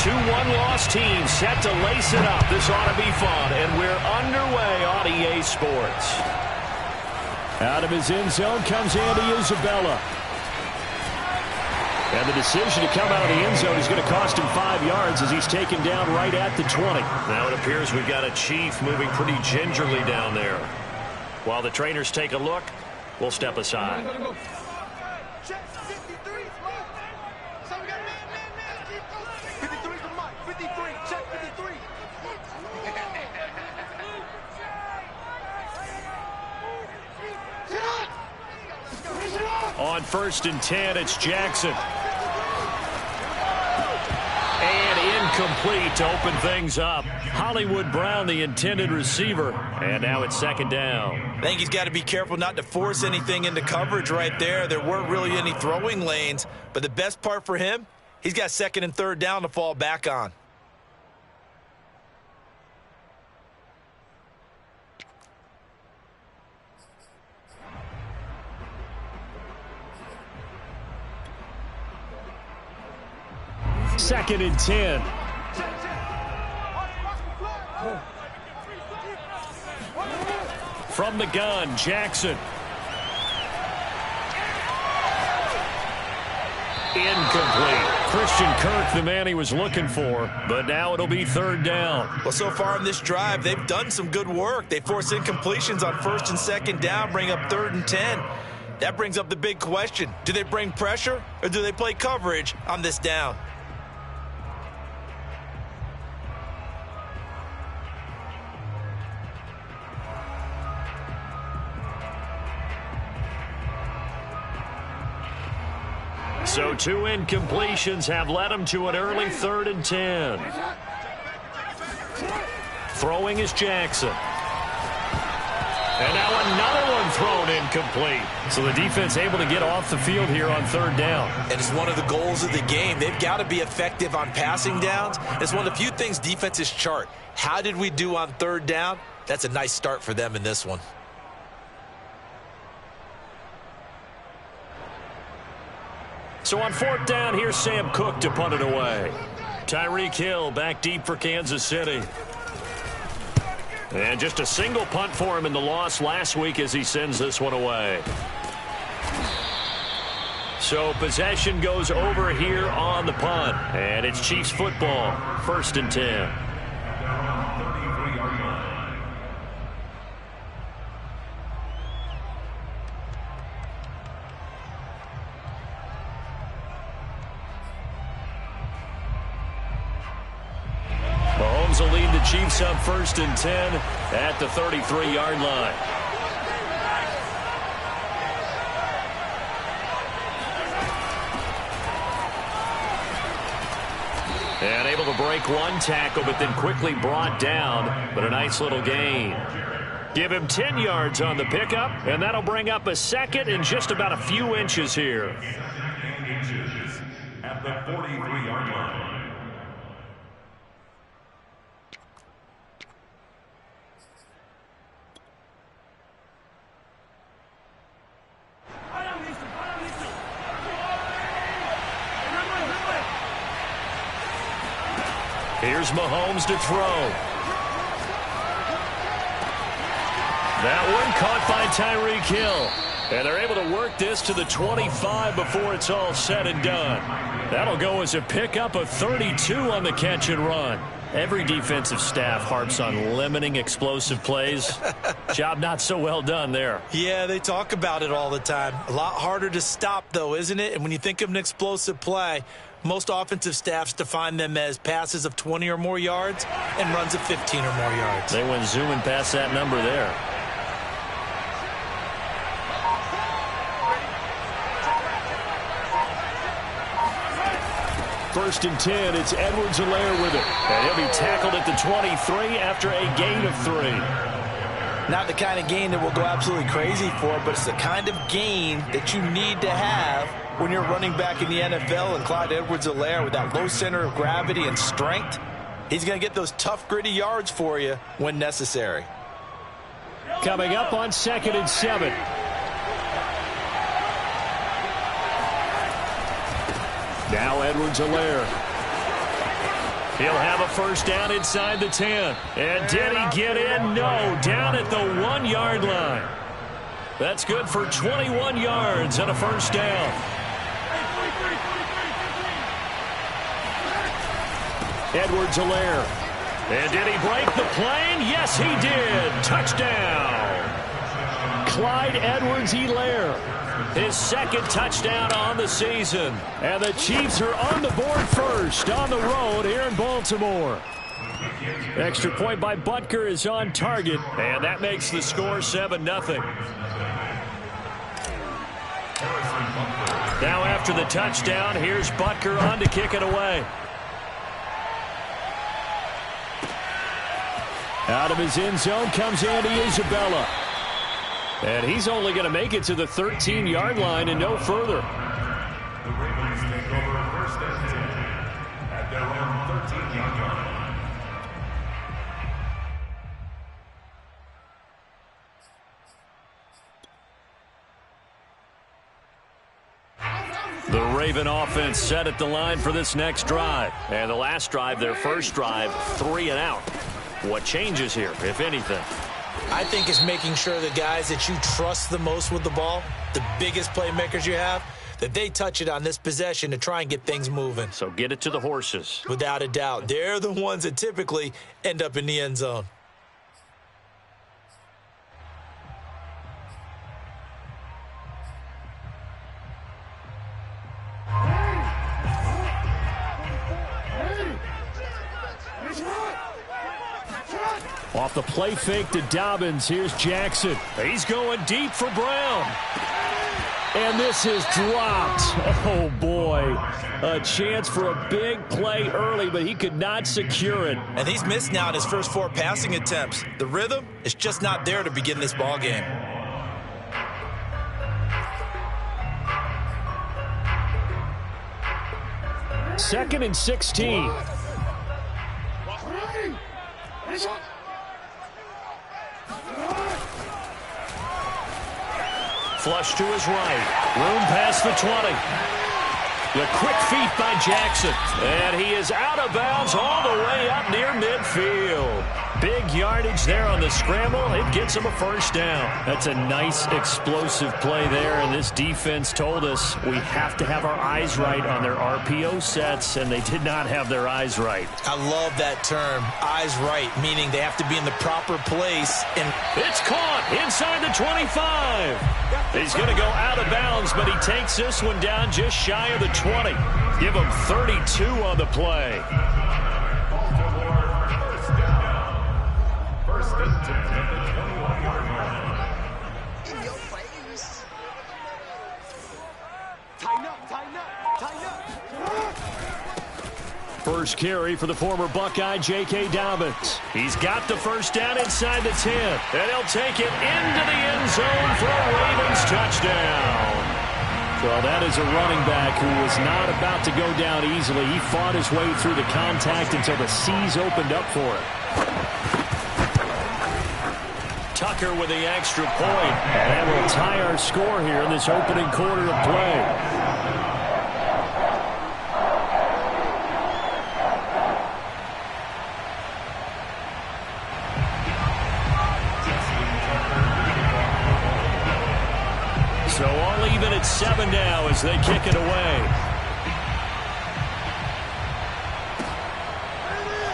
Two one-loss teams set to lace it up. This ought to be fun, and we're underway on EA Sports. Out of his end zone comes Andy Isabella. And the decision to come out of the end zone is going to cost him 5 yards as he's taken down right at the 20. Now it appears we've got a Chief moving pretty gingerly down there. While the trainers take a look, we'll step aside. On 1st and 10, it's Jackson. And incomplete to open things up. Hollywood Brown, the intended receiver. And now it's 2nd down. I think he's got to be careful not to force anything into coverage right there. There weren't really any throwing lanes. But the best part for him, he's got 2nd and 3rd down to fall back on. Second and 10. From the gun, Jackson. Incomplete. Christian Kirk, the man he was looking for, but now it'll be 3rd down. Well, so far in this drive, they've done some good work. They force incompletions on 1st and 2nd down, bring up 3rd and 10. That brings up the big question. Do they bring pressure or do they play coverage on this down? So 2 incompletions have led him to an early 3rd and 10. Throwing is Jackson. And now another one thrown incomplete. So the defense able to get off the field here on 3rd down. And it's one of the goals of the game. They've got to be effective on passing downs. It's one of the few things defenses chart. How did we do on 3rd down? That's a nice start for them in this one. So on 4th down, here's Sam Cook to punt it away. Tyreek Hill back deep for Kansas City. And just a single punt for him in the loss last week as he sends this one away. So possession goes over here on the punt. And it's Chiefs football, 1st and 10. Mahomes will lead the Chiefs up 1st and 10 at the 33-yard line. And able to break one tackle, but then quickly brought down. But a nice little gain. Give him 10 yards on the pickup, and that'll bring up a 2nd and just about a few inches here. At the 43-yard line. Here's Mahomes to throw. That one caught by Tyreek Hill. And they're able to work this to the 25 before it's all said and done. That'll go as a pickup of 32 on the catch and run. Every defensive staff harps on limiting explosive plays. Job not so well done there. Yeah, they talk about it all the time. A lot harder to stop, though, isn't it? And when you think of an explosive play, most offensive staffs define them as passes of 20 or more yards and runs of 15 or more yards. They went zooming past that number there. First and 10, it's Edwards-Helaire with it. And he'll be tackled at the 23 after a gain of 3. Not the kind of gain that we'll go absolutely crazy for, but it's the kind of gain that you need to have when you're running back in the NFL. And Clyde Edwards-Helaire, with that low center of gravity and strength, he's going to get those tough, gritty yards for you when necessary. Coming up on 2nd and 7. Now Edwards-Helaire. He'll have a first down inside the 10. And did he get in? No, down at the 1-yard line. That's good for 21 yards and a first down. Edwards-Helaire. And did he break the plane? Yes, he did. Touchdown. Clyde Edwards-Helaire. His second touchdown on the season. And the Chiefs are on the board first on the road here in Baltimore. Extra point by Butker is on target. And that makes the score 7-0. Now after the touchdown, here's Butker on to kick it away. Out of his end zone comes Andy Isabella. And he's only going to make it to the 13-yard line and no further. The Ravens take over first and 10 at their own 13-yard line. The Raven offense set at the line for this next drive. And the last drive, their first drive, 3 and out. What changes here, if anything? I think it's making sure the guys that you trust the most with the ball, the biggest playmakers you have, that they touch it on this possession to try and get things moving. So get it to the horses. Without a doubt. They're the ones that typically end up in the end zone. Off the play fake to Dobbins. Here's Jackson. He's going deep for Brown. And this is dropped. Oh, boy. A chance for a big play early, but he could not secure it. And he's missed now in his first 4 passing attempts. The rhythm is just not there to begin this ball game. Second and 16. Flush to his right. Room past the 20. The quick feet by Jackson. And he is out of bounds all the way up near midfield. Big yardage there on the scramble. It gets him a first down. That's a nice explosive play there. And this defense told us we have to have our eyes right on their RPO sets, and they did not have their eyes right. I love that term, eyes right, meaning they have to be in the proper place. And it's caught inside the 25. He's going to go out of bounds, but he takes this one down just shy of the 20. Give him 32 on the play. First and 10 at the 21-yard line. In your face. Tighten up, tighten up, tighten up. First carry for the former Buckeye, J.K. Dobbins. He's got the first down inside the 10. And he'll take it into the end zone for a Ravens touchdown. Well, that is a running back who was not about to go down easily. He fought his way through the contact until the seas opened up for him. Tucker with the extra point. And we'll tie our score here in this opening quarter of play. So all even at 7 now as they kick it away.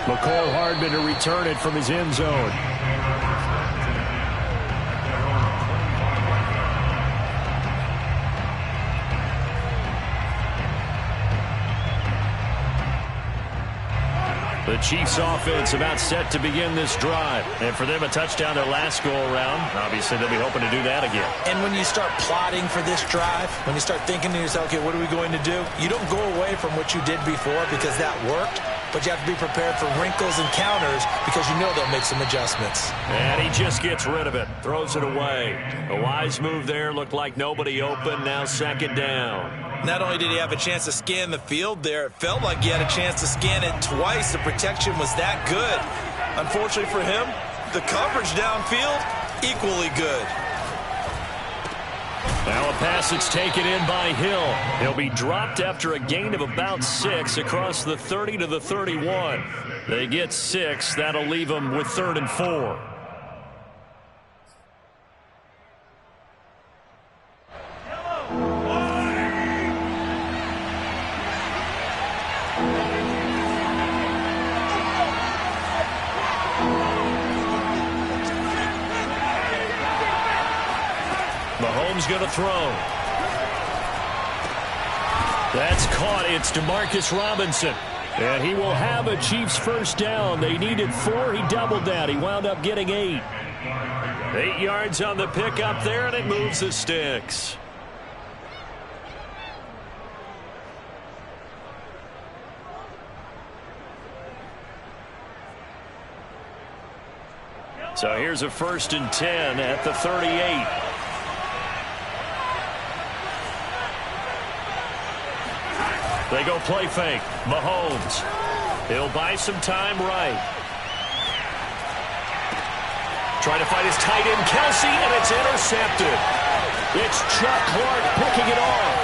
McCole Hardman to return it from his end zone. The Chiefs offense about set to begin this drive. And for them, a touchdown their last go-around. Obviously, they'll be hoping to do that again. And when you start plotting for this drive, when you start thinking to yourself, okay, what are we going to do? You don't go away from what you did before because that worked. But you have to be prepared for wrinkles and counters because you know they'll make some adjustments. And he just gets rid of it. Throws it away. A wise move there. Looked like nobody open. Now second down. Not only did he have a chance to scan the field there, it felt like he had a chance to scan it twice. The protection was that good. Unfortunately for him, the coverage downfield, equally good. Now a pass that's taken in by Hill. He'll be dropped after a gain of about 6 across the 30 to the 31. They get 6. That'll leave them with 3rd and 4. Mahomes going to throw. That's caught. It's Demarcus Robinson. And he will have a Chiefs first down. They needed 4. He doubled that. He wound up getting 8. 8 yards on the pickup there, and it moves the sticks. So here's a 1st and 10 at the 38. They go play fake. Mahomes. He'll buy some time right. Trying to find his tight end, Kelsey, and it's intercepted. It's Chuck Clark picking it off.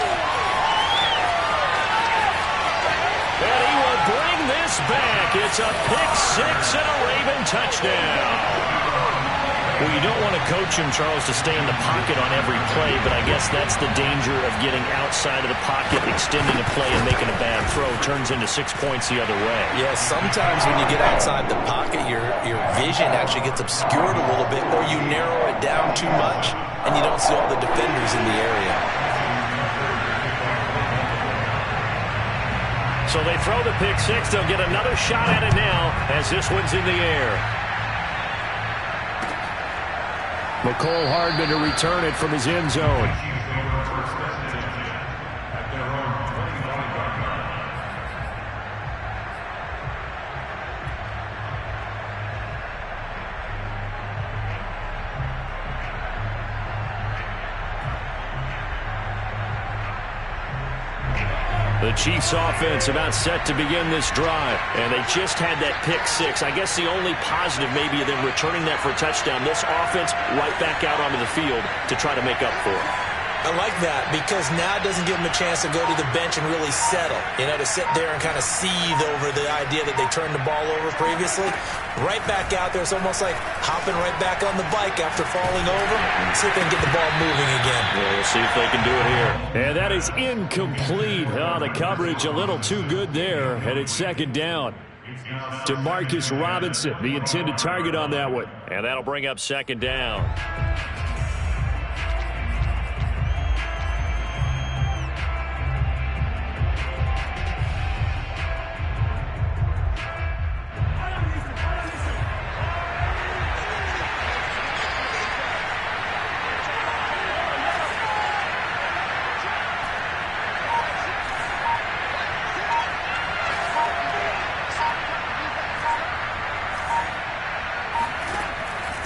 And he will bring this back. It's a pick 6 and a Raven touchdown. Well, you don't want to coach him, Charles, to stay in the pocket on every play, but I guess that's the danger of getting outside of the pocket, extending a play, and making a bad throw. Turns into 6 points the other way. Yeah, sometimes when you get outside the pocket, your vision actually gets obscured a little bit, or you narrow it down too much, and you don't see all the defenders in the area. So they throw the pick 6. They'll get another shot at it now as this one's in the air. McCole Hardman to return it from his end zone. The Chiefs offense about set to begin this drive, and they just had that pick 6. I guess the only positive maybe of them returning that for a touchdown. This offense right back out onto the field to try to make up for it. I like that because now it doesn't give them a chance to go to the bench and really settle, to sit there and kind of seethe over the idea that they turned the ball over previously. Right back out there. It's almost like hopping right back on the bike after falling over. See if they can get the ball moving again. Yeah, we'll see if they can do it here. And that is incomplete. Oh, the coverage a little too good there, and it's 2nd down. Demarcus Robinson, the intended target on that one. And that'll bring up 2nd down.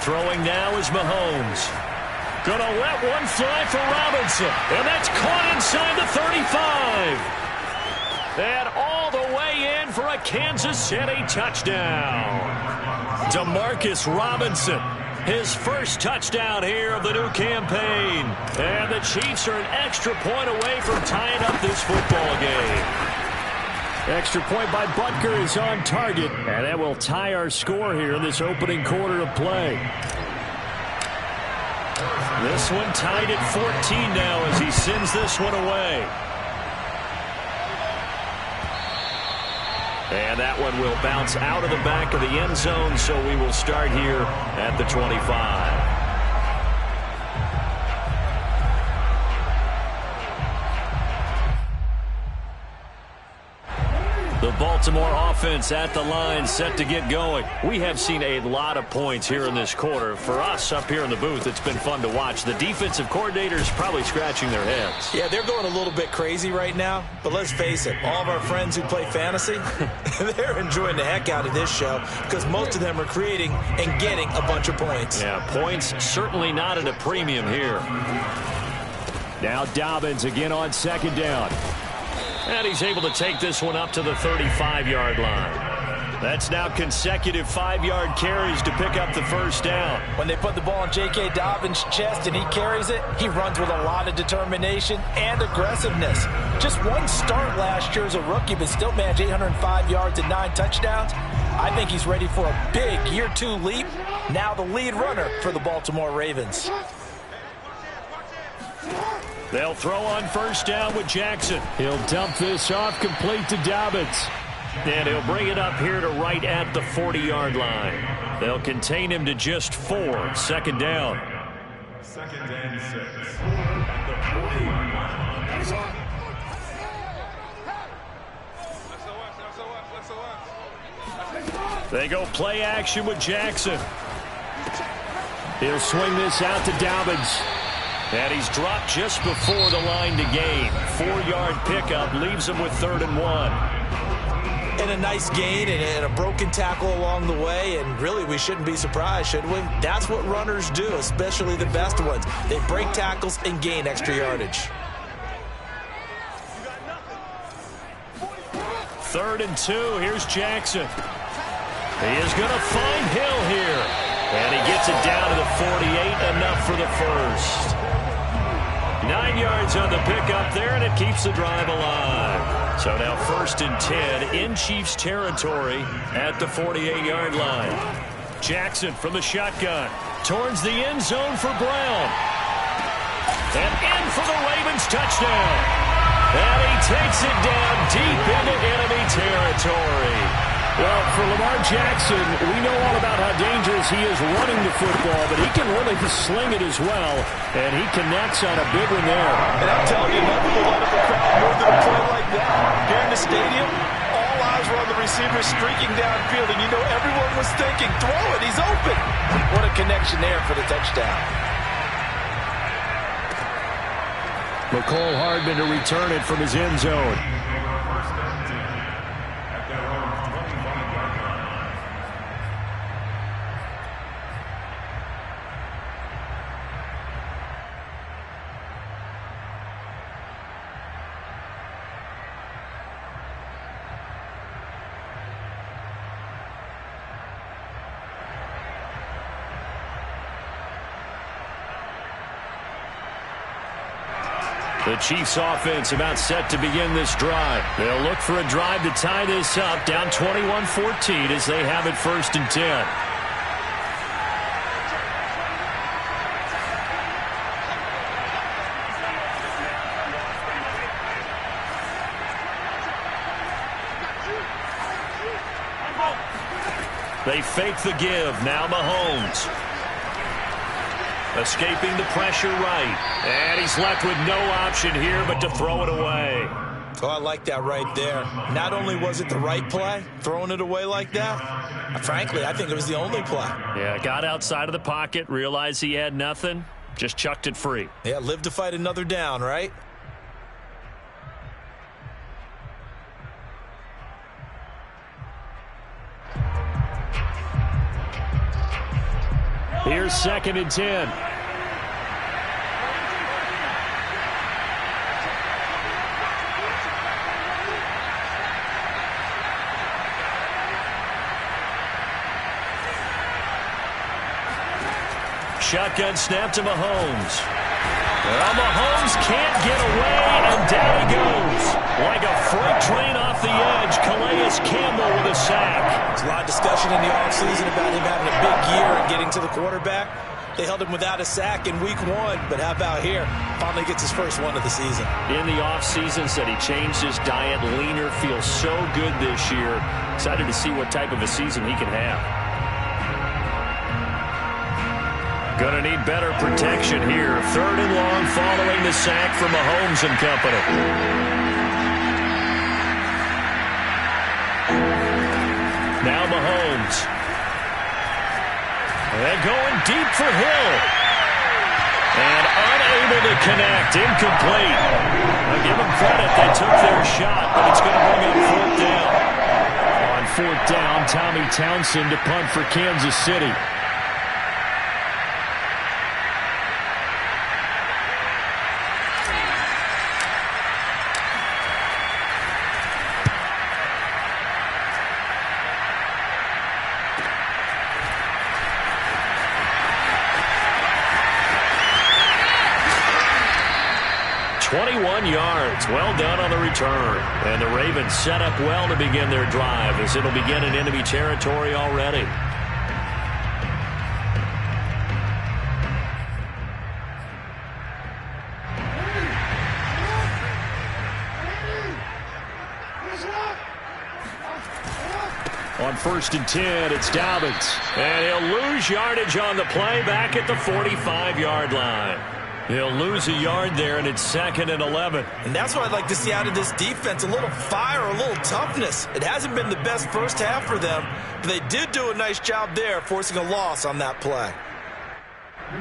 Throwing now is Mahomes. Gonna let one fly for Robinson. And that's caught inside the 35. And all the way in for a Kansas City touchdown. Demarcus Robinson, his first touchdown here of the new campaign. And the Chiefs are an extra point away from tying up this football game. Extra point by Butker is on target, and that will tie our score here in this opening quarter of play. This one tied at 14 now as he sends this one away. And that one will bounce out of the back of the end zone, so we will start here at the 25. The Baltimore offense at the line, set to get going. We have seen a lot of points here in this quarter. For us up here in the booth, it's been fun to watch. The defensive coordinators probably scratching their heads. Yeah, they're going a little bit crazy right now. But let's face it, all of our friends who play fantasy, they're enjoying the heck out of this show because most of them are creating and getting a bunch of points. Yeah, points certainly not at a premium here. Now Dobbins again on 2nd down. And he's able to take this one up to the 35-yard line. That's now consecutive 5-yard carries to pick up the first down. When they put the ball in J.K. Dobbins' chest and he carries it, he runs with a lot of determination and aggressiveness. Just one start last year as a rookie, but still managed 805 yards and 9 touchdowns. I think he's ready for a big year 2 leap. Now the lead runner for the Baltimore Ravens. They'll throw on first down with Jackson. He'll dump this off complete to Dobbins. And he'll bring it up here to right at the 40-yard line. They'll contain him to just 4. Second down. Second and 6. At the 40-yard line. They go play action with Jackson. He'll swing this out to Dobbins. And he's dropped just before the line to gain. 4-yard pickup leaves him with 3rd and 1. And a nice gain and a broken tackle along the way, and really we shouldn't be surprised, should we? That's what runners do, especially the best ones. They break tackles and gain extra yardage. 3rd and 2. Here's Jackson. He is going to find Hill here. And he gets it down to the 48, enough for the first. 9 yards on the pickup there, and it keeps the drive alive. So now 1st and 10 in Chiefs territory at the 48-yard line. Jackson from the shotgun. Towards the end zone for Brown. And in for the Ravens touchdown. And he takes it down deep into enemy territory. Well, for Lamar Jackson, we know all about how dangerous he is running the football, but he can really sling it as well, and he connects on a big one there. And I'm telling you, nothing will light up a crowd more than a play like that. Here in the stadium, all eyes were on the receiver streaking downfield, and you know everyone was thinking, throw it, he's open. What a connection there for the touchdown. McCole Hardman to return it from his end zone. The Chiefs offense about set to begin this drive. They'll look for a drive to tie this up, down 21-14 as they have it 1st and 10. They fake the give. Now Mahomes. Escaping the pressure right. And he's left with no option here but to throw it away. Oh, I like that right there. Not only was it the right play, throwing it away like that, frankly, I think it was the only play. Yeah, got outside of the pocket, realized he had nothing, just chucked it free. Yeah, live to fight another down, right? Here's 2nd and 10. Shotgun snap to Mahomes. Well, Mahomes can't get away, and down he goes. Like a freight train off the edge, Calais Campbell with a sack. There's a lot of discussion in the offseason about him having a big year and getting to the quarterback. They held him without a sack in week 1, but how about here? Finally gets his first one of the season. In the offseason, said he changed his diet, leaner, feels so good this year. Excited to see what type of a season he can have. Going to need better protection here. 3rd and long following the sack from Mahomes and company. Now Mahomes. They're going deep for Hill. And unable to connect. Incomplete. I'll give them credit. They took their shot, but it's going to bring up 4th down. On 4th down, Tommy Townsend to punt for Kansas City. 31 yards. Well done on the return. And the Ravens set up well to begin their drive as it'll begin in enemy territory already. On 1st and 10, it's Dobbins. And he'll lose yardage on the play back at the 45-yard line. He'll lose a yard there, and it's 2nd and 11. And that's what I'd like to see out of this defense, a little fire, a little toughness. It hasn't been the best first half for them, but they did do a nice job there, forcing a loss on that play.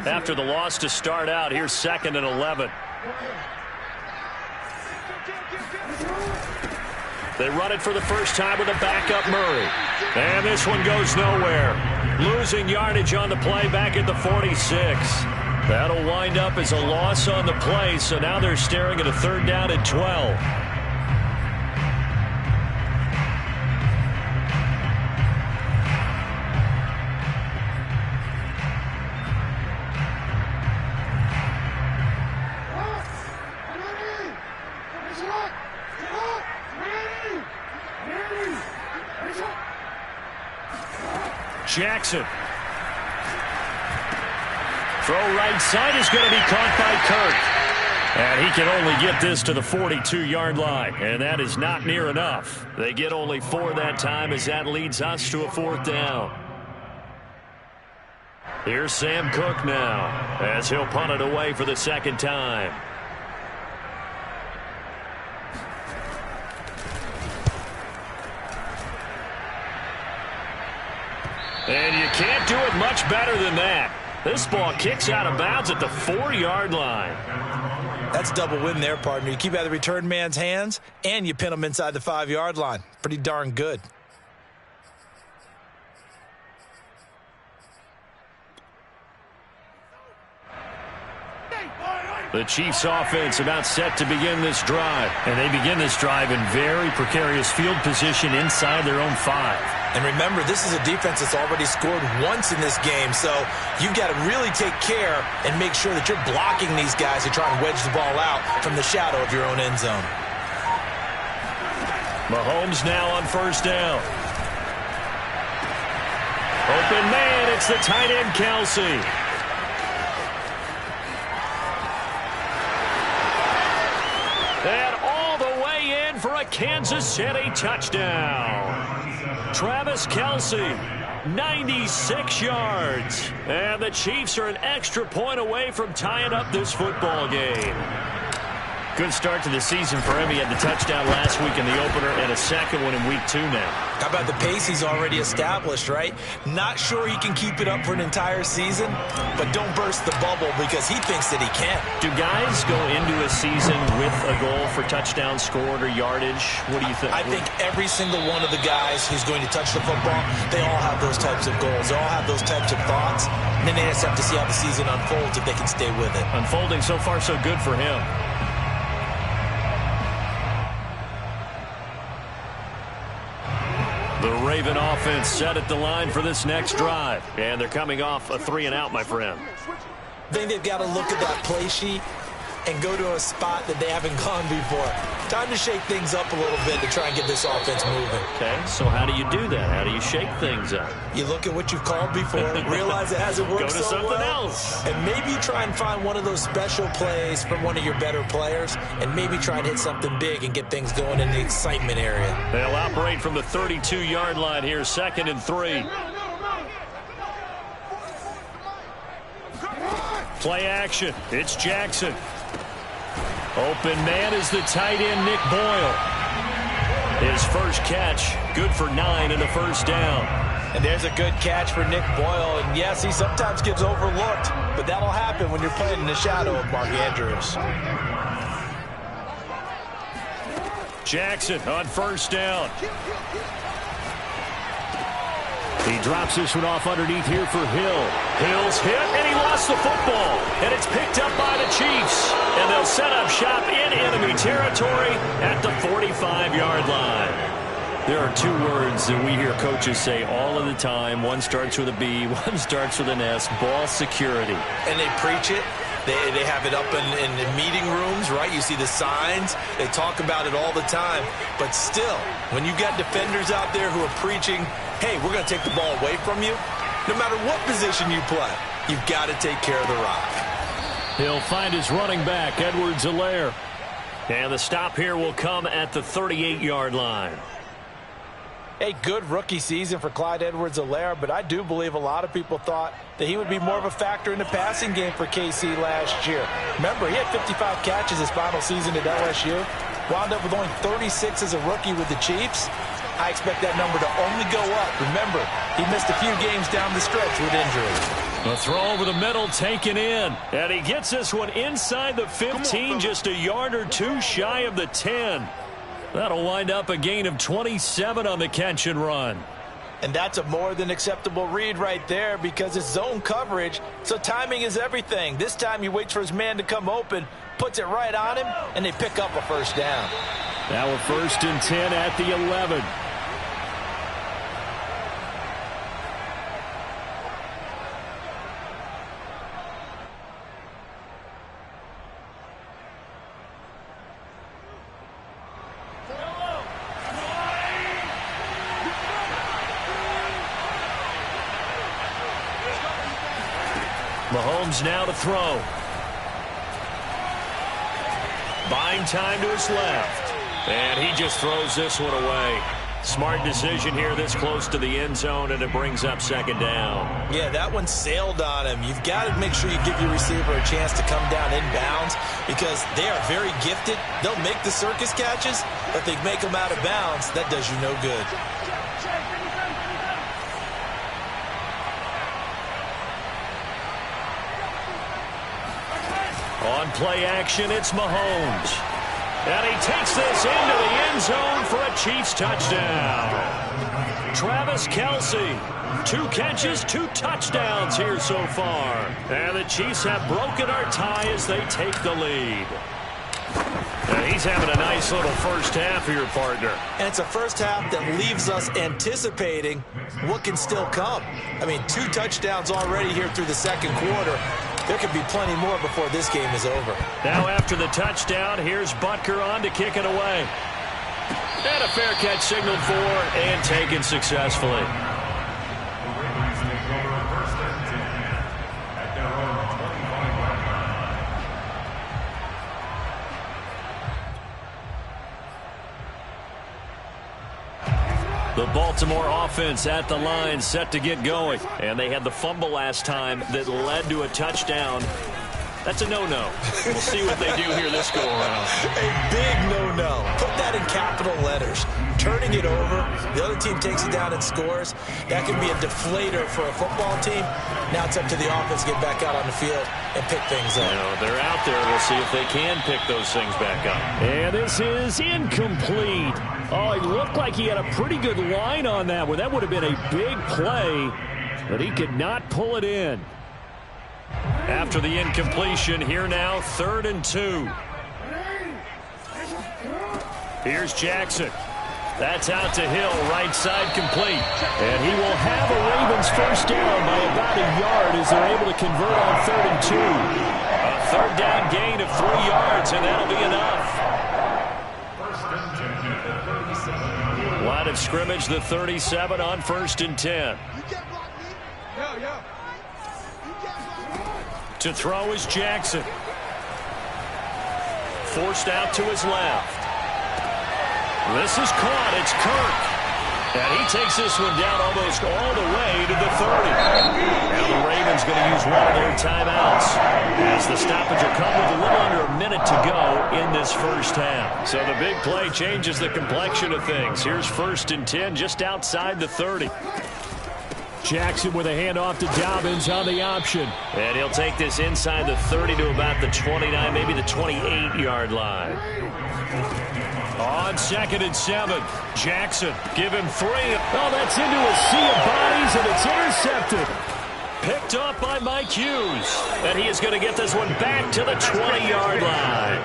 After the loss to start out, here's 2nd and 11. They run it for the first time with a backup Murray. And this one goes nowhere. Losing yardage on the play back at the 46. That'll wind up as a loss on the play, so now they're staring at a 3rd down and 12. Jackson. Throw right side is going to be caught by Kirk. And he can only get this to the 42-yard line. And that is not near enough. They get only 4 that time as that leads us to a 4th down. Here's Sam Cook now as he'll punt it away for the 2nd time. And you can't do it much better than that. This ball kicks out of bounds at the 4-yard line. That's double win there, partner. You keep out of the return man's hands, and you pin him inside the 5-yard line. Pretty darn good. The Chiefs offense about set to begin this drive. And they begin this drive in very precarious field position inside their own 5. And remember, this is a defense that's already scored once in this game, so you've got to really take care and make sure that you're blocking these guys who try and wedge the ball out from the shadow of your own end zone. Mahomes now on 1st down. Open man, it's the tight end Kelsey. And all the way in for a Kansas City touchdown. Travis Kelsey, 96 yards. And the Chiefs are an extra point away from tying up this football game. Good start to the season for him. He had the touchdown last week in the opener and a second one in week 2 now. How about the pace he's already established, right? Not sure he can keep it up for an entire season, but don't burst the bubble because he thinks that he can. Do guys go into a season with a goal for touchdown scored or yardage? What do you think? I think every single one of the guys who's going to touch the football, they all have those types of goals. They all have those types of thoughts. And then they just have to see how the season unfolds if they can stay with it. Unfolding so far so good for him. The Raven offense set at the line for this next drive. And they're coming off a 3-and-out, my friend. I think they've got to look at that play sheet and go to a spot that they haven't gone before. Time to shake things up a little bit to try and get this offense moving. Okay, so how do you do that? How do you shake things up? You look at what you've called before, realize it hasn't worked so well. Go to something else. And maybe try and find one of those special plays from one of your better players, and maybe try and hit something big and get things going in the excitement area. They'll operate from the 32-yard line here, 2nd and 3. Play action. It's Jackson. Open man is the tight end, Nick Boyle. His first catch, good for 9 and a 1st down. And there's a good catch for Nick Boyle. And yes, he sometimes gets overlooked, but that'll happen when you're playing in the shadow of Mark Andrews. Jackson on 1st down. He drops this one off underneath here for Hill. Hill's hit, and he lost the football. And it's picked up by the Chiefs. And they'll set up shop in enemy territory at the 45-yard line. There are 2 words that we hear coaches say all of the time. One starts with a B, one starts with an S. Ball security. And they preach it. They have it up in meeting rooms, right? You see the signs. They talk about it all the time. But still, when you got defenders out there who are preaching, hey, we're going to take the ball away from you, no matter what position you play, you've got to take care of the rock. He'll find his running back, Edwards-Helaire. And the stop here will come at the 38-yard line. A good rookie season for Clyde Edwards-Helaire, but I do believe a lot of people thought that he would be more of a factor in the passing game for KC last year. Remember, he had 55 catches his final season at LSU, wound up with only 36 as a rookie with the Chiefs. I expect that number to only go up. Remember, he missed a few games down the stretch with injury. A throw over the middle taken in. And he gets this one inside the 15, just a yard or two shy of the 10. That'll wind up a gain of 27 on the catch and run. And that's a more than acceptable read right there because it's zone coverage, so timing is everything. This time he waits for his man to come open, puts it right on him, and they pick up a first down. Now a 1st and 10 at the 11. Mahomes now to throw. Buying time to his left. And he just throws this one away. Smart decision here this close to the end zone, and it brings up 2nd down. Yeah, that one sailed on him. You've got to make sure you give your receiver a chance to come down inbounds because they are very gifted. They'll make the circus catches, but if they make them out of bounds, that does you no good. On play action, it's Mahomes. And he takes this into the end zone for a Chiefs touchdown. Travis Kelce, 2 catches, 2 touchdowns here so far. And the Chiefs have broken our tie as they take the lead. And he's having a nice little first half here, partner. And it's a first half that leaves us anticipating what can still come. I mean, 2 touchdowns already here through the 2nd quarter. There could be plenty more before this game is over. Now after the touchdown, here's Butker on to kick it away. And a fair catch signaled for and taken successfully. The Baltimore offense at the line, set to get going. And they had the fumble last time that led to a touchdown. That's a no-no. We'll see what they do here this go-around. A big no-no. Put that in capital letters. Turning it over, the other team takes it down and scores. That can be a deflator for a football team. Now it's up to the offense to get back out on the field and pick things up. You know, they're out there. We'll see if they can pick those things back up. And this is incomplete. Oh, he looked like he had a pretty good line on that one. That would have been a big play, but he could not pull it in. After the incompletion, here now, 3rd and 2. Here's Jackson. That's out to Hill, right side complete. And he will have a Ravens first down by about a yard as they're able to convert on 3rd and 2. A 3rd down gain of 3 yards, and that'll be enough. Line of scrimmage, the 37 on 1st and 10. To throw is Jackson. Forced out to his left. This is caught. It's Kirk. And he takes this one down almost all the way to the 30. Now the Ravens going to use one of their timeouts as the stoppage will come with a little under a minute to go in this first half. So the big play changes the complexion of things. Here's 1st and 10 just outside the 30. Jackson with a handoff to Dobbins on the option. And he'll take this inside the 30 to about the 29, maybe the 28-yard line. On 2nd and 7, Jackson, give him 3. Oh, that's into a sea of bodies, and it's intercepted. Picked up by Mike Hughes. And he is going to get this one back to the 20-yard line.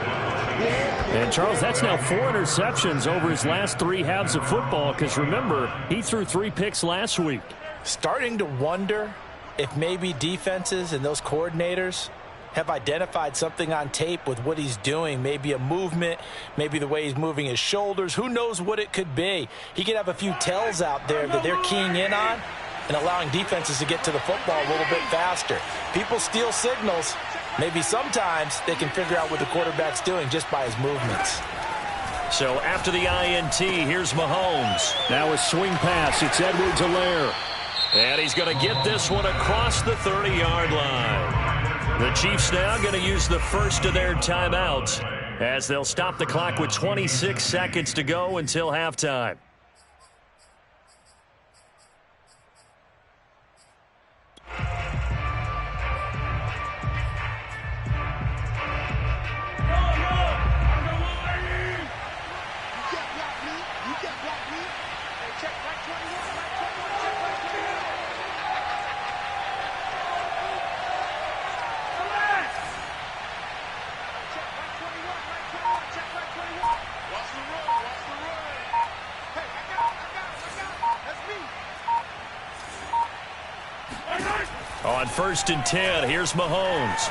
And, Charles, that's now 4 interceptions over his last 3 halves of football, because, remember, he threw 3 picks last week. Starting to wonder if maybe defenses and those coordinators have identified something on tape with what he's doing. Maybe a movement, maybe the way he's moving his shoulders. Who knows what it could be? He could have a few tells out there that they're keying in on and allowing defenses to get to the football a little bit faster. People steal signals. Maybe sometimes they can figure out what the quarterback's doing just by his movements. So after the INT, here's Mahomes. Now a swing pass. It's Edwards-Helaire. And he's going to get this one across the 30-yard line. The Chiefs now going to use the first of their timeouts as they'll stop the clock with 26 seconds to go until halftime. On 1st and 10, here's Mahomes.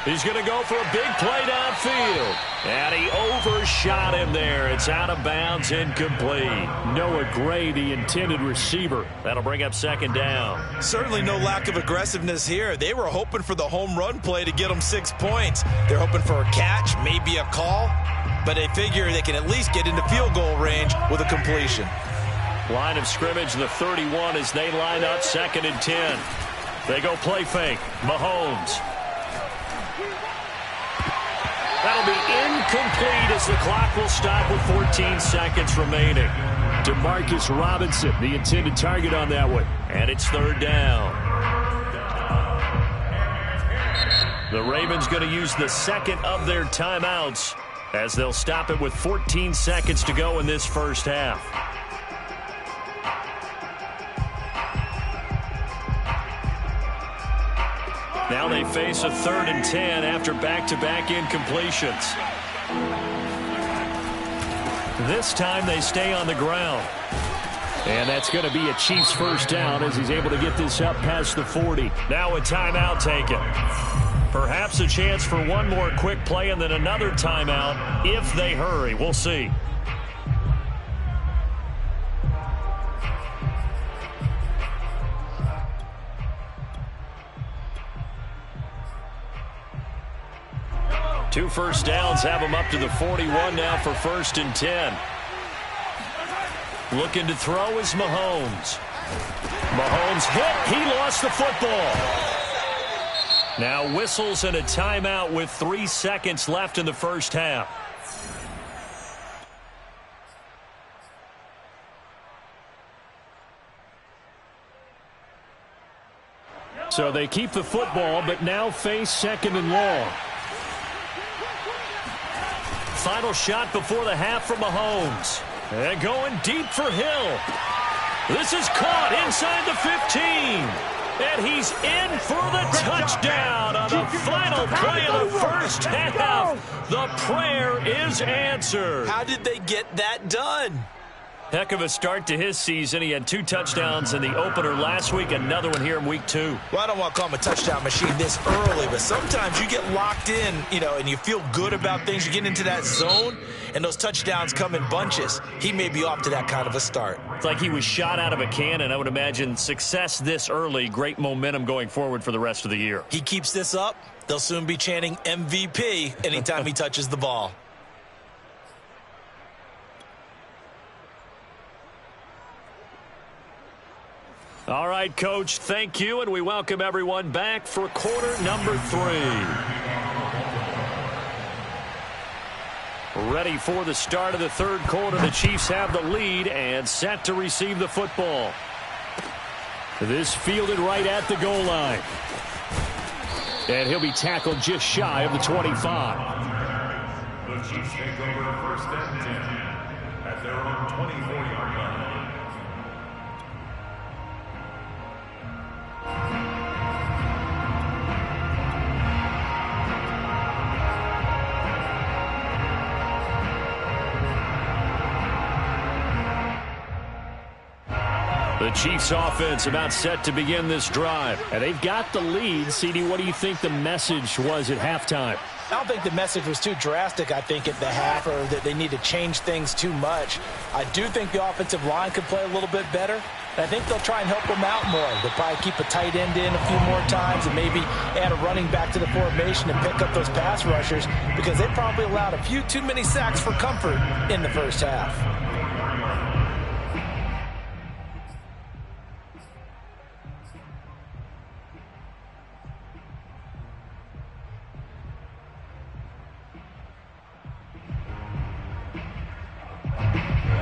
He's going to go for a big play downfield. And he overshot him there. It's out of bounds, incomplete. Noah Gray, the intended receiver. That'll bring up 2nd down. Certainly no lack of aggressiveness here. They were hoping for the home run play to get them 6 points. They're hoping for a catch, maybe a call. But they figure they can at least get into field goal range with a completion. Line of scrimmage, the 31 as they line up 2nd and 10. They go play fake. Mahomes. That'll be incomplete as the clock will stop with 14 seconds remaining. Demarcus Robinson, the intended target on that one. And it's 3rd down. The Ravens going to use the second of their timeouts as they'll stop it with 14 seconds to go in this first half. Now they face a 3rd and 10 after back-to-back incompletions. This time they stay on the ground. And that's going to be a Chiefs first down as he's able to get this up past the 40. Now a timeout taken. Perhaps a chance for one more quick play and then another timeout if they hurry. We'll see. Two first downs have him up to the 41 now for 1st and 10. Looking to throw is Mahomes. Mahomes hit. He lost the football. Now whistles and a timeout with 3 seconds left in the first half. So they keep the football, but now face 2nd and long. Final shot before the half from Mahomes. And going deep for Hill. This is caught inside the 15. And he's in for the touchdown on the final play of the first half. The prayer is answered. How did they get that done? Heck of a start to his season. He had 2 touchdowns in the opener last week, another one here in week 2. Well, I don't want to call him a touchdown machine this early, but sometimes you get locked in, and you feel good about things. You get into that zone, and those touchdowns come in bunches. He may be off to that kind of a start. It's like he was shot out of a cannon. I would imagine success this early, great momentum going forward for the rest of the year. He keeps this up, they'll soon be chanting MVP anytime he touches the ball. All right, Coach, thank you, and we welcome everyone back for quarter number 3. Ready for the start of the 3rd quarter. The Chiefs have the lead and set to receive the football. This fielded right at the goal line. And he'll be tackled just shy of the 25. The Chiefs take over 1st and 10 at their own 24-yard line. The Chiefs offense about set to begin this drive. And they've got the lead. CD, what do you think the message was at halftime? I don't think the message was too drastic, I think, at the half, or that they need to change things too much. I do think the offensive line could play a little bit better. I think they'll try and help them out more. They'll probably keep a tight end in a few more times and maybe add a running back to the formation and pick up those pass rushers, because they probably allowed a few too many sacks for comfort in the first half.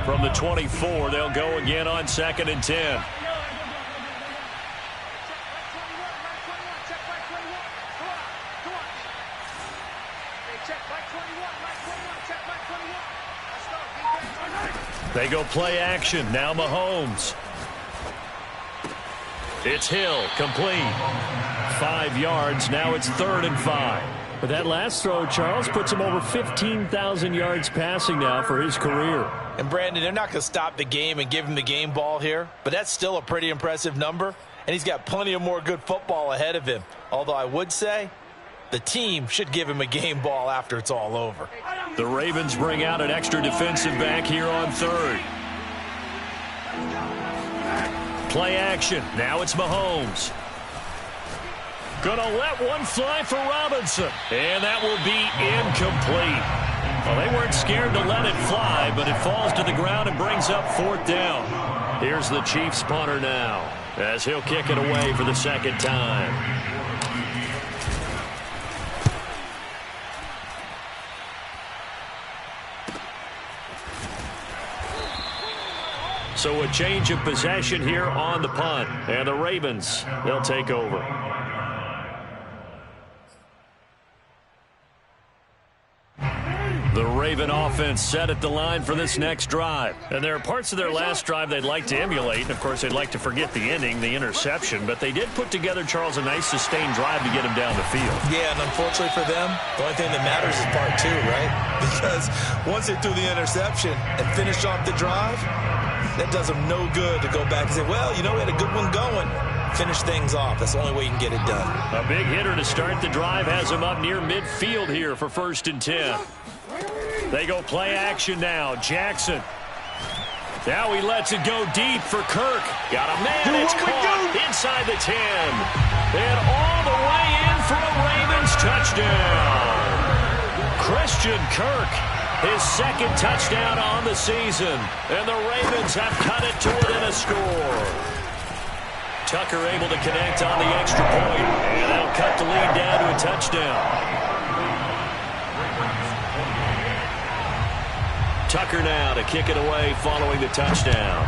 From the 24, they'll go again on 2nd and 10. They go play action. Now Mahomes. It's Hill, complete. 5 yards. Now it's 3rd and 5. But that last throw, Charles, puts him over 15,000 yards passing now for his career. And, Brandon, they're not going to stop the game and give him the game ball here, but that's still a pretty impressive number, and he's got plenty of more good football ahead of him. Although I would say the team should give him a game ball after it's all over. The Ravens bring out an extra defensive back here on 3rd. Play action. Now it's Mahomes. Gonna let one fly for Robinson. And that will be incomplete. Well, they weren't scared to let it fly, but it falls to the ground and brings up 4th down. Here's the Chiefs punter now, as he'll kick it away for the 2nd time. So a change of possession here on the punt. And the Ravens, they'll take over. The Raven offense set at the line for this next drive. And there are parts of their last drive they'd like to emulate. And, of course, they'd like to forget the ending, the interception. But they did put together, Charles, a nice sustained drive to get him down the field. Yeah, and unfortunately for them, the only thing that matters is part 2, right? Because once they threw the interception and finished off the drive, that does them no good to go back and say, well, you know, we had a good one going. Finish things off. That's the only way you can get it done. A big hitter to start the drive has him up near midfield here for 1st and 10. They go play action now. Jackson. Now he lets it go deep for Kirk. Got a man. It's caught inside the 10. And all the way in for a Ravens touchdown. Christian Kirk, his 2nd touchdown on the season. And the Ravens have cut it to within a score. Tucker able to connect on the extra point. And that'll cut the lead down to a touchdown. Tucker now to kick it away following the touchdown.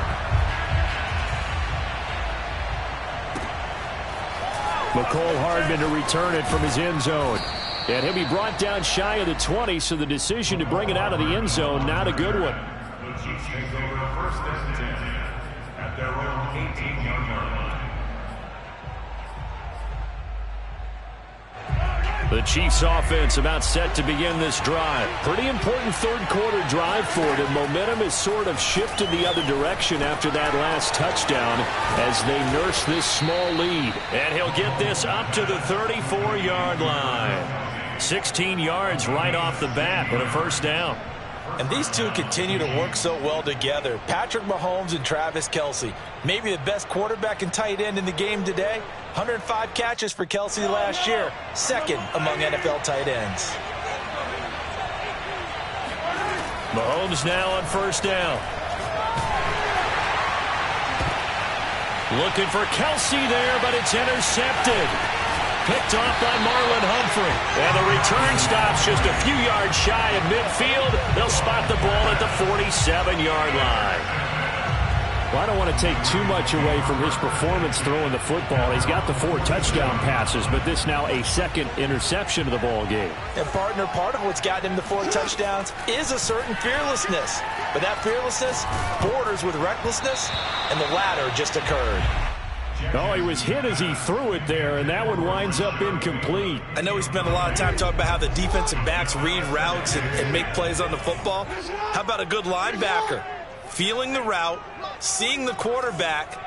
McCole Hardman to return it from his end zone. And he'll be brought down shy of the 20, so the decision to bring it out of the end zone, not a good one. The Chiefs take over 1st and 10 at their own 18-yard line. The Chiefs offense about set to begin this drive. Pretty important 3rd quarter drive for them. Momentum has sort of shifted the other direction after that last touchdown as they nurse this small lead. And he'll get this up to the 34-yard line. 16 yards right off the bat and a 1st down. And these two continue to work so well together. Patrick Mahomes and Travis Kelce. Maybe the best quarterback and tight end in the game today. 105 catches for Kelce last year. 2nd among NFL tight ends. Mahomes now on 1st down. Looking for Kelce there, but it's intercepted. Picked off by Marlon Humphrey. And the return stops just a few yards shy of midfield. They'll spot the ball at the 47-yard line. Well, I don't want to take too much away from his performance throwing the football. He's got the 4 touchdown passes, but this now a 2nd interception of the ball game. And, partner, part of what's gotten him the 4 touchdowns is a certain fearlessness. But that fearlessness borders with recklessness, and the latter just occurred. Oh, he was hit as he threw it there, and that one winds up incomplete. I know we spent a lot of time talking about how the defensive backs read routes and make plays on the football. How about a good linebacker? Feeling the route, seeing the quarterback,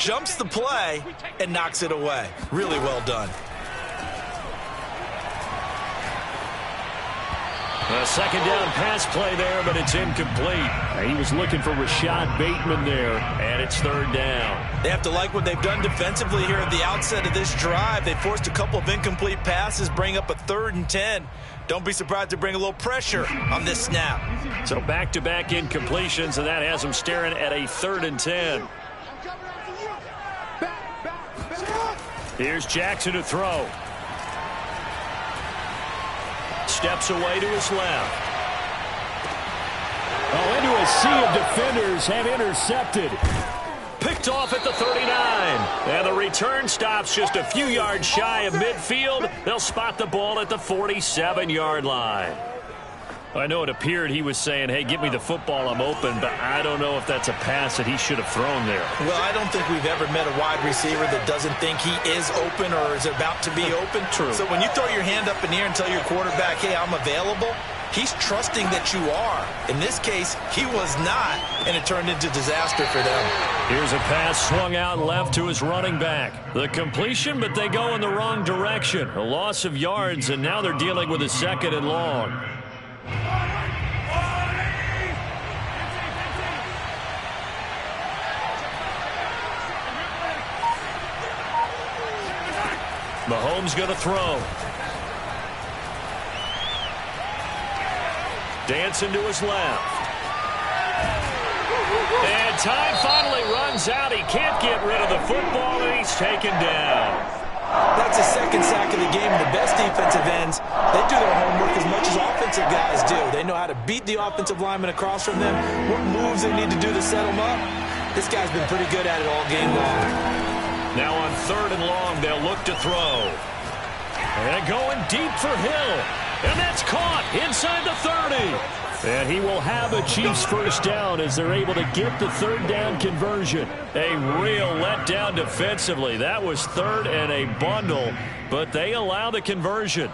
jumps the play, and knocks it away. Really well done. A second down pass play there, but it's incomplete. He was looking for Rashad Bateman there, and it's third down. They have to like what they've done defensively here at the outset of this drive. They forced a couple of incomplete passes, bring up a 3rd and 10. Don't be surprised to bring a little pressure on this snap. So back-to-back incompletions, and that has them staring at a 3rd and 10. Here's Jackson to throw. Steps away to his left. Oh, into a sea of defenders and intercepted. Picked off at the 39. And the return stops just a few yards shy of midfield. They'll spot the ball at the 47-yard line. I know it appeared he was saying, hey, give me the football, I'm open, but I don't know if that's a pass that he should have thrown there. Well, I don't think we've ever met a wide receiver that doesn't think he is open or is about to be open. True. So when you throw your hand up in the air and tell your quarterback, hey, I'm available, he's trusting that you are. In this case, he was not, and it turned into disaster for them. Here's a pass swung out left to his running back. The completion, but they go in the wrong direction. A loss of yards, and now they're dealing with a 2nd and long. Mahomes going to throw. Dancing to his left. And time finally runs out. He can't get rid of the football, and he's taken down. That's a 2nd sack of the game. The best defensive ends, they do their homework as much as offensive guys do. They know how to beat the offensive lineman across from them, what moves they need to do to set them up. This guy's been pretty good at it all game long. Now on 3rd and long, they'll look to throw. And going deep for Hill. And that's caught inside the 30. And he will have a Chiefs first down as they're able to get the 3rd down conversion. A real letdown defensively. That was 3rd and a bundle, but they allow the conversion.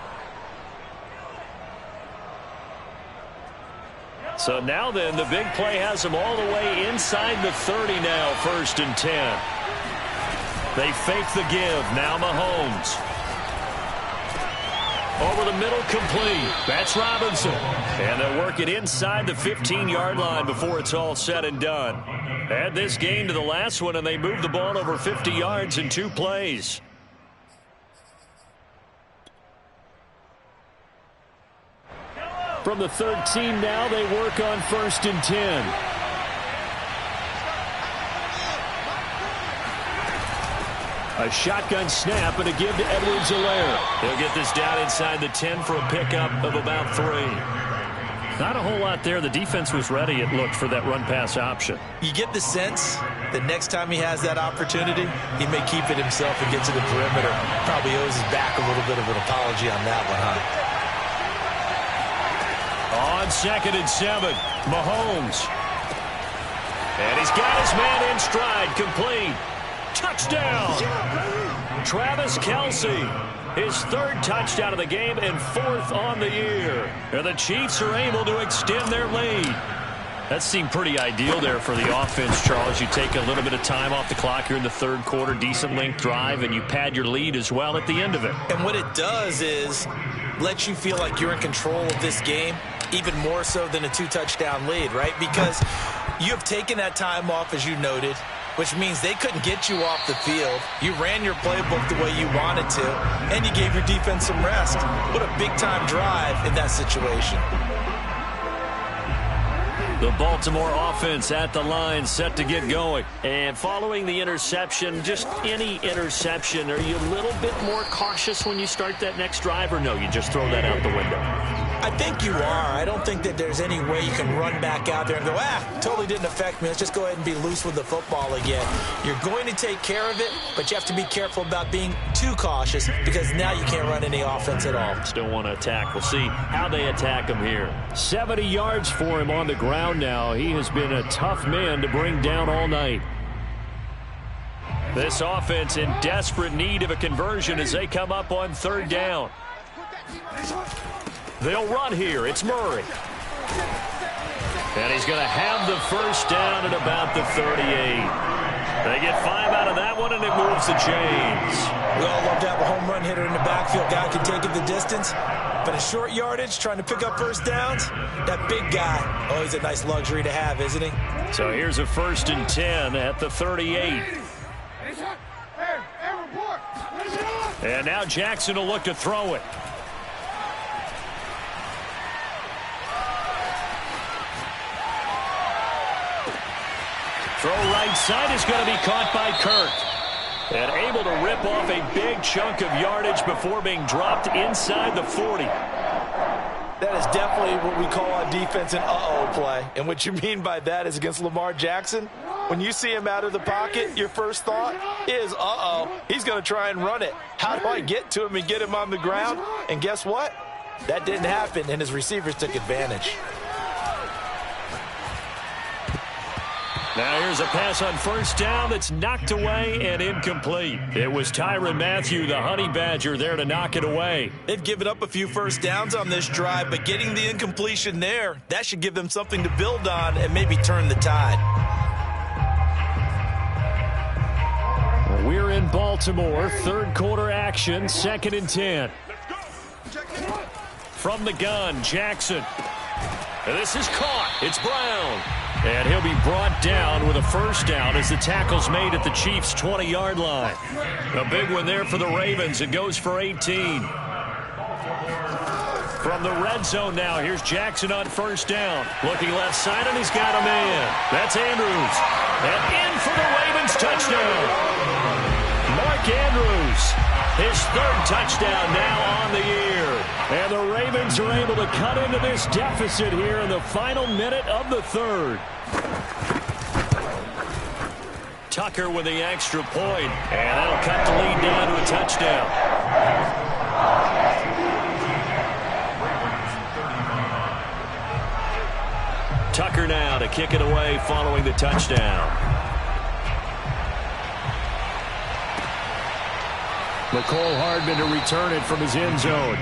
So now then, the big play has them all the way inside the 30 now, 1st and 10. They fake the give. Now Mahomes. Over the middle, complete. That's Robinson. And they'll work it inside the 15-yard line before it's all said and done. Add this game to the last one, and they move the ball over 50 yards in 2 plays. From the 13 now, they work on 1st and 10. A shotgun snap and a give to Edwards-Helaire. He'll get this down inside the 10 for a pickup of about 3. Not a whole lot there. The defense was ready, it looked, for that run-pass option. You get the sense that next time he has that opportunity, he may keep it himself and get to the perimeter. Probably owes his back a little bit of an apology on that one, huh? On 2nd and 7, Mahomes. And he's got his man in stride, complete. Touchdown! Travis Kelce, his 3rd touchdown of the game and 4th on the year. And the Chiefs are able to extend their lead. That seemed pretty ideal there for the offense, Charles. You take a little bit of time off the clock here in the 3rd quarter, decent length drive, and you pad your lead as well at the end of it. And what it does is let you feel like you're in control of this game, even more so than a 2-touchdown lead, right? Because you have taken that time off, as you noted, which means they couldn't get you off the field. You ran your playbook the way you wanted to, and you gave your defense some rest. What a big-time drive in that situation. The Baltimore offense at the line, set to get going. And following the interception, just any interception, are you a little bit more cautious when you start that next drive, or no, you just throw that out the window? I think you are. I don't think that there's any way you can run back out there and go, totally didn't affect me. Let's just go ahead and be loose with the football again. You're going to take care of it, but you have to be careful about being too cautious because now you can't run any offense at all. Still want to attack. We'll see how they attack him here. 70 yards for him on the ground now. He has been a tough man to bring down all night. This offense in desperate need of a conversion as they come up on 3rd down. They'll run here. It's Murray. And he's going to have the first down at about the 38. They get 5 out of that one, and it moves the chains. We all love to have a home run hitter in the backfield. Guy can take it the distance. But a short yardage, trying to pick up first downs, that big guy, always a nice luxury to have, isn't he? So here's a 1st and 10 at the 38. And now Jackson will look to throw it. Throw right side is going to be caught by Kirk. And able to rip off a big chunk of yardage before being dropped inside the 40. That is definitely what we call on defense an uh-oh play. And what you mean by that is against Lamar Jackson, when you see him out of the pocket, your first thought is, uh-oh, he's going to try and run it. How do I get to him and get him on the ground? And guess what? That didn't happen, and his receivers took advantage. Now here's a pass on 1st down that's knocked away and incomplete. It was Tyrann Mathieu, the Honey Badger, there to knock it away. They've given up a few first downs on this drive, but getting the incompletion there, that should give them something to build on and maybe turn the tide. We're in Baltimore, 3rd quarter action, 2nd and 10. From the gun, Jackson. And this is caught. It's Brown. And he'll be brought down with a 1st down as the tackle's made at the Chiefs' 20-yard line. A big one there for the Ravens. It goes for 18. From the red zone now, here's Jackson on 1st down. Looking left side, and he's got a man. That's Andrews. And in for the Ravens touchdown. Mark Andrews, his 3rd touchdown now on the year. And the Ravens are able to cut into this deficit here in the final minute of the 3rd. Tucker with the extra point, and that'll cut the lead down to a touchdown. Tucker now to kick it away following the touchdown. McCole Hardman to return it from his end zone.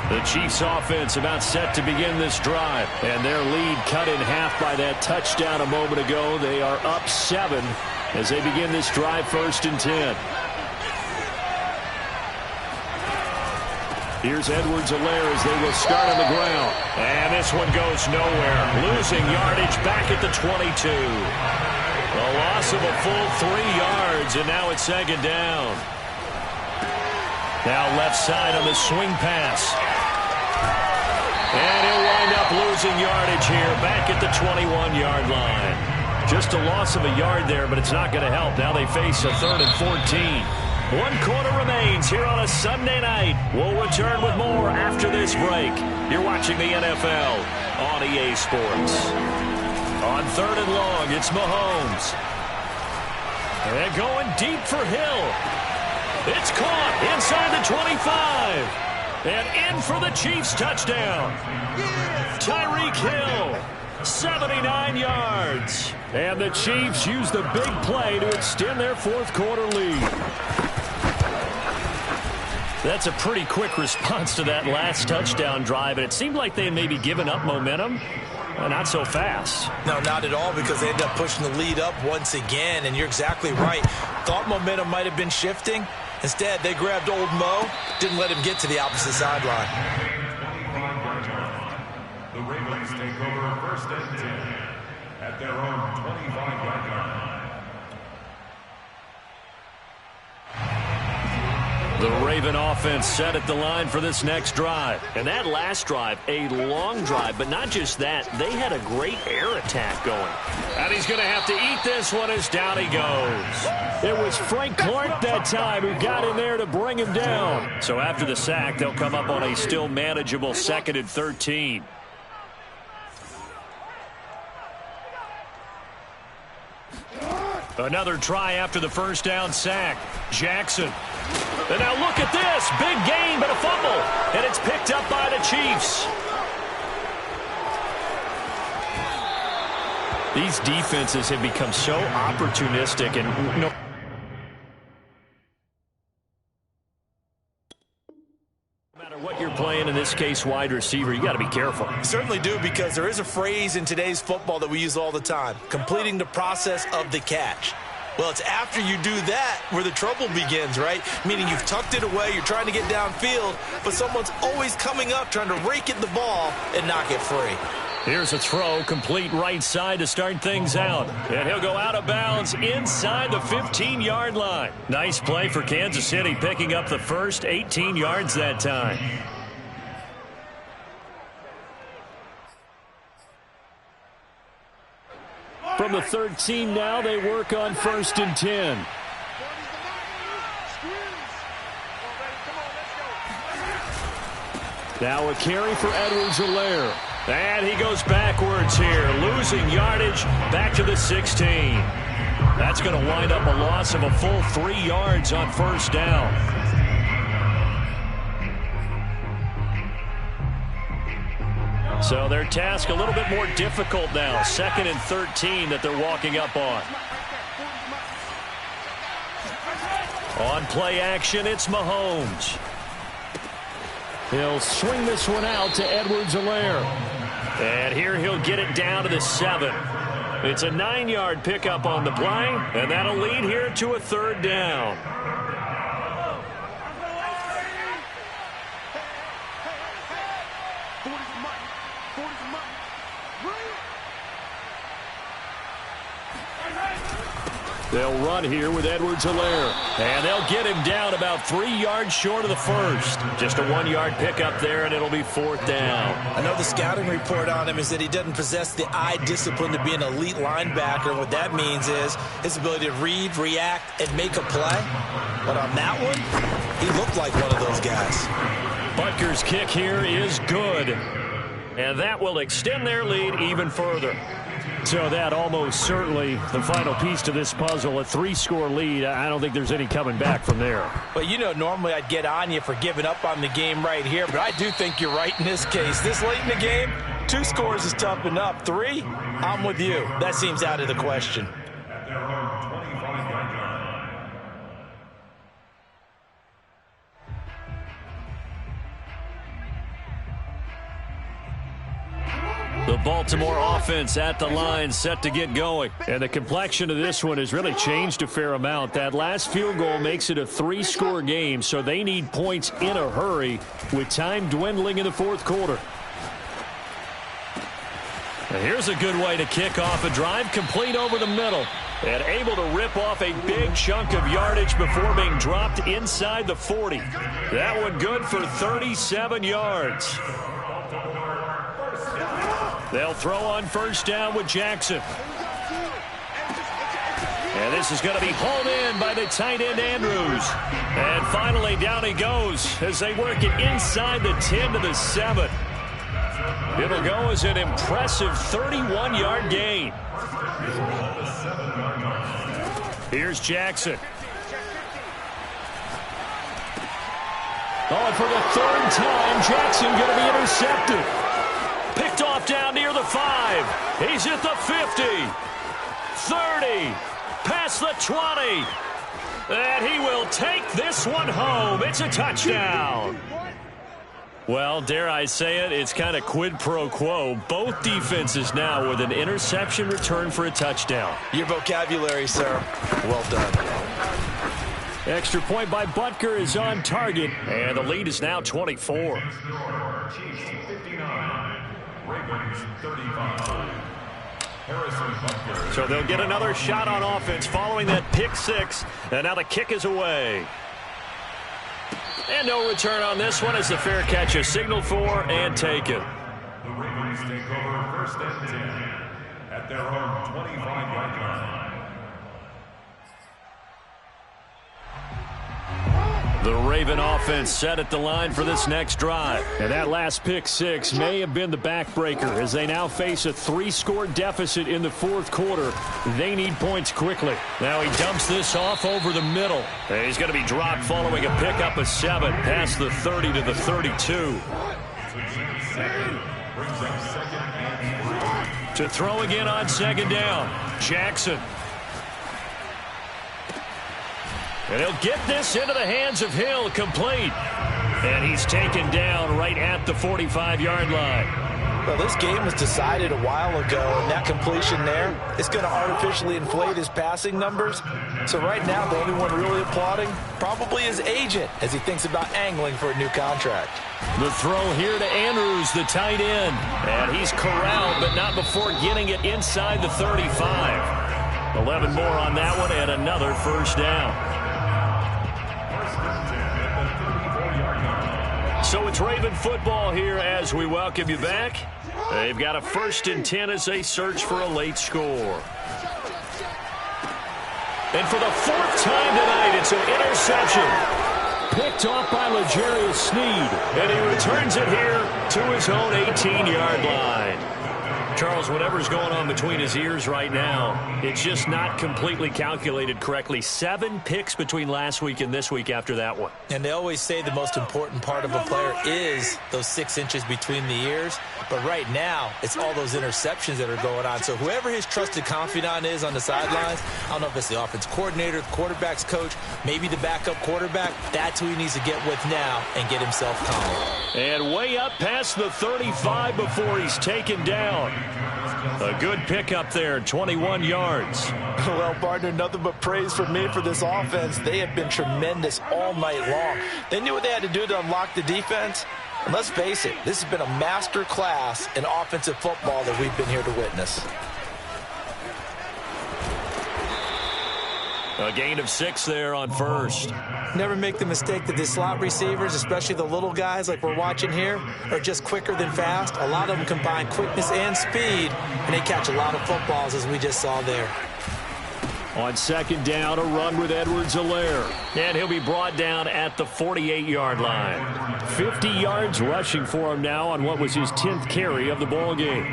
The Chiefs offense about set to begin this drive, and their lead cut in half by that touchdown a moment ago. They are up 7 as they begin this drive, 1st and 10. Here's Edwards-Helaire as they will start on the ground. And this one goes nowhere. Losing yardage back at the 22. A loss of a full 3 yards, and now it's 2nd down. Now left side on the swing pass. And he'll wind up losing yardage here back at the 21-yard line. Just a loss of a yard there, but it's not going to help. Now they face a 3rd and 14. 1 quarter remains here on a Sunday night. We'll return with more after this break. You're watching the NFL on EA Sports. On 3rd and long, it's Mahomes. And going deep for Hill. It's caught inside the 25. And in for the Chiefs touchdown. Tyreek Hill, 79 yards. And the Chiefs use the big play to extend their 4th quarter lead. That's a pretty quick response to that last touchdown drive, and it seemed like they had maybe given up momentum. Not so fast. No, not at all, because they ended up pushing the lead up once again, and you're exactly right. Thought momentum might have been shifting. Instead, they grabbed old Mo, didn't let him get to the opposite sideline. The Ravens take over 1st and 10 at their own 25-yard line. The Raven offense set at the line for this next drive. And that last drive, a long drive, but not just that. They had a great air attack going. And he's going to have to eat this one as down he goes. It was Frank Clark that time who got in there to bring him down. So after the sack, they'll come up on a still manageable 2nd and 13. Another try after the 1st down sack. Jackson. And now look at this. Big gain, but a fumble. And it's picked up by the Chiefs. These defenses have become so opportunistic and no matter what you're playing, in this case wide receiver, you got to be careful. You certainly do, because there is a phrase in today's football that we use all the time: completing the process of the catch. Well, it's after you do that where the trouble begins, right? Meaning you've tucked it away, you're trying to get downfield, but someone's always coming up trying to rake at the ball and knock it free. Here's a throw, complete right side to start things out. And he'll go out of bounds inside the 15-yard line. Nice play for Kansas City, picking up the first 18 yards that time. From the 13 now, they work on 1st and 10. Now a carry for Edwards-Helaire. And he goes backwards here, losing yardage back to the 16. That's going to wind up a loss of a full 3 yards on 1st down. So their task a little bit more difficult now. 2nd and 13 that they're walking up on. On play action, it's Mahomes. He'll swing this one out to Edwards-Helaire. And here he'll get it down to the 7. It's a 9-yard pickup on the play, and that'll lead here to a 3rd down. They'll run here with Edwards-Helaire. And they'll get him down about 3 yards short of the first. Just a 1-yard pickup there, and it'll be 4th down. I know the scouting report on him is that he doesn't possess the eye discipline to be an elite linebacker. What that means is his ability to read, react, and make a play. But on that one, he looked like one of those guys. Butker's kick here is good. And that will extend their lead even further. So that almost certainly the final piece to this puzzle, a 3-score lead. I don't think there's any coming back from there. Well, you know, normally I'd get on you for giving up on the game right here, but I do think you're right in this case. This late in the game, 2 scores is tough enough. 3, I'm with you. That seems out of the question. At their own 25-yard line. The Baltimore offense at the line, set to get going. And the complexion of this one has really changed a fair amount. That last field goal makes it a 3-score game, so they need points in a hurry with time dwindling in the 4th quarter. And here's a good way to kick off a drive, complete over the middle. And able to rip off a big chunk of yardage before being dropped inside the 40. That one good for 37 yards. They'll throw on 1st down with Jackson. And this is going to be hauled in by the tight end Andrews. And finally down he goes as they work it inside the 10 to the 7. It'll go as an impressive 31-yard gain. Here's Jackson. Oh, and for the 3rd time, Jackson going to be intercepted. Picked off down near the 5. He's at the 50. 30. Past the 20. And he will take this one home. It's a touchdown. Well, dare I say it, it's kind of quid pro quo. Both defenses now with an interception return for a touchdown. Your vocabulary, sir. Well done. Extra point by Butker is on target, and the lead is now 24. Chiefs 59. Ravens 35. Harrison Butker. So they'll get another shot on offense following that pick 6, and now the kick is away. And no return on this one as the fair catch is signaled for and taken. The Ravens take over 1st and 10 at their own 25-yard line. The Raven offense set at the line for this next drive. And that last pick 6 may have been the backbreaker as they now face a 3-score deficit in the 4th quarter. They need points quickly. Now he dumps this off over the middle. And he's going to be dropped following a pickup of 7 past the 30 to the 32. Brings up 2nd and 3. To throw again on 2nd down. Jackson. And he'll get this into the hands of Hill, complete. And he's taken down right at the 45-yard line. Well, this game was decided a while ago, and that completion there is going to artificially inflate his passing numbers. So right now, the only one really applauding probably his agent as he thinks about angling for a new contract. The throw here to Andrews, the tight end. And he's corralled, but not before getting it inside the 35. 11 more on that one, and another first down. So it's Raven football here as we welcome you back. They've got a 1st and 10 as they search for a late score. And for the 4th time tonight, it's an interception. Picked off by L'Jarius Sneed. And he returns it here to his own 18-yard line. Charles, whatever's going on between his ears right now, it's just not completely calculated correctly. 7 picks between last week and this week after that one. And they always say the most important part of a player is those 6 inches between the ears. But right now, it's all those interceptions that are going on. So whoever his trusted confidant is on the sidelines, I don't know if it's the offense coordinator, the quarterback's coach, maybe the backup quarterback, that's who he needs to get with now and get himself calm. And way up past the 35 before he's taken down. A good pickup there, 21 yards. Well, partner, nothing but praise from me for this offense. They have been tremendous all night long. They knew what they had to do to unlock the defense. And let's face it, this has been a master class in offensive football that we've been here to witness. A gain of 6 there on 1st. Never make the mistake that the slot receivers, especially the little guys like we're watching here, are just quicker than fast. A lot of them combine quickness and speed, and they catch a lot of footballs, as we just saw there. On 2nd down, a run with Edwards-Helaire. And he'll be brought down at the 48-yard line. 50 yards rushing for him now on what was his 10th carry of the ball game.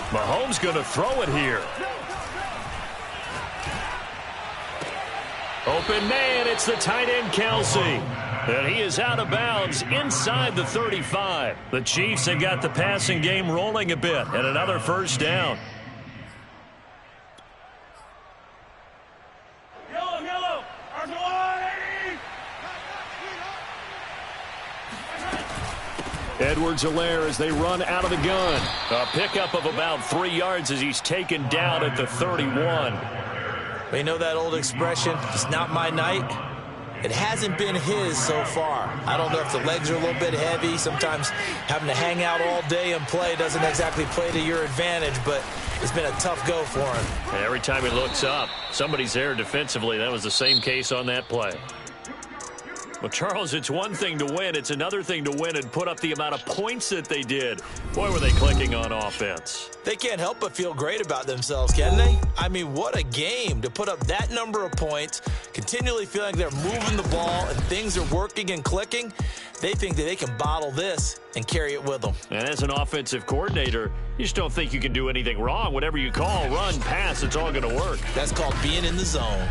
Mahomes going to throw it here. Open man, it's the tight end Kelsey. And he is out of bounds inside the 35. The Chiefs have got the passing game rolling a bit, and another first down. Edwards-Helaire as they run out of the gun. A pickup of about 3 yards as he's taken down at the 31. You know that old expression, it's not my night? It hasn't been his so far. I don't know if the legs are a little bit heavy. Sometimes having to hang out all day and play doesn't exactly play to your advantage, but it's been a tough go for him. And every time he looks up, somebody's there defensively. That was the same case on that play. Well, Charles, it's one thing to win. It's another thing to win and put up the amount of points that they did. Boy, were they clicking on offense. They can't help but feel great about themselves, can they? I mean, what a game to put up that number of points, continually feeling they're moving the ball and things are working and clicking. They think that they can bottle this and carry it with them. And as an offensive coordinator, you just don't think you can do anything wrong. Whatever you call, run, pass, it's all going to work. That's called being in the zone.